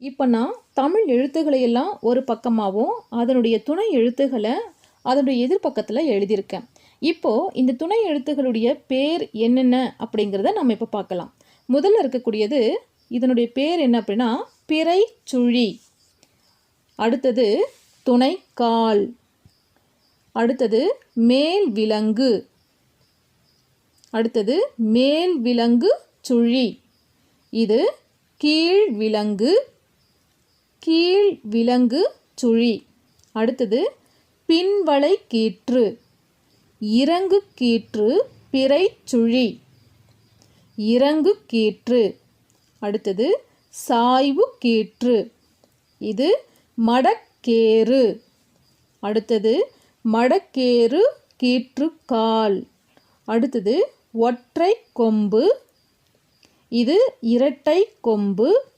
இப்போ நான் தமிழ் எழுத்துக்களை எல்லாம் ஒரு பக்கமாகவும் அதனுடைய துணை எழுத்துக்களை அதனுடைய எதிர்பக்கத்தில் எழுதியிருக்கேன். இப்போது இந்த துணை எழுத்துக்களுடைய பேர் என்னென்ன அப்படிங்கிறத நம்ம இப்போ பார்க்கலாம். முதல்ல இருக்கக்கூடியது இதனுடைய பேர் என்ன அப்படின்னா பிறை சுழி. அடுத்தது துணைக்கால். அடுத்தது மேல் விலங்கு. அடுத்தது மேல் விலங்கு சுழி. இது கீழ் விலங்கு. கீழ் விலங்கு சுழி. அடுத்தது பின்வளை கீற்று. இறங்கு கீற்று பிறை சுழி. இறங்கு கீற்று. அடுத்தது சாய்வு கீற்று. இது மடக்கேறு. அடுத்தது மடக்கேறு கீற்று கால். அடுத்தது ஒற்றை கொம்பு. இது இரட்டை கொம்பு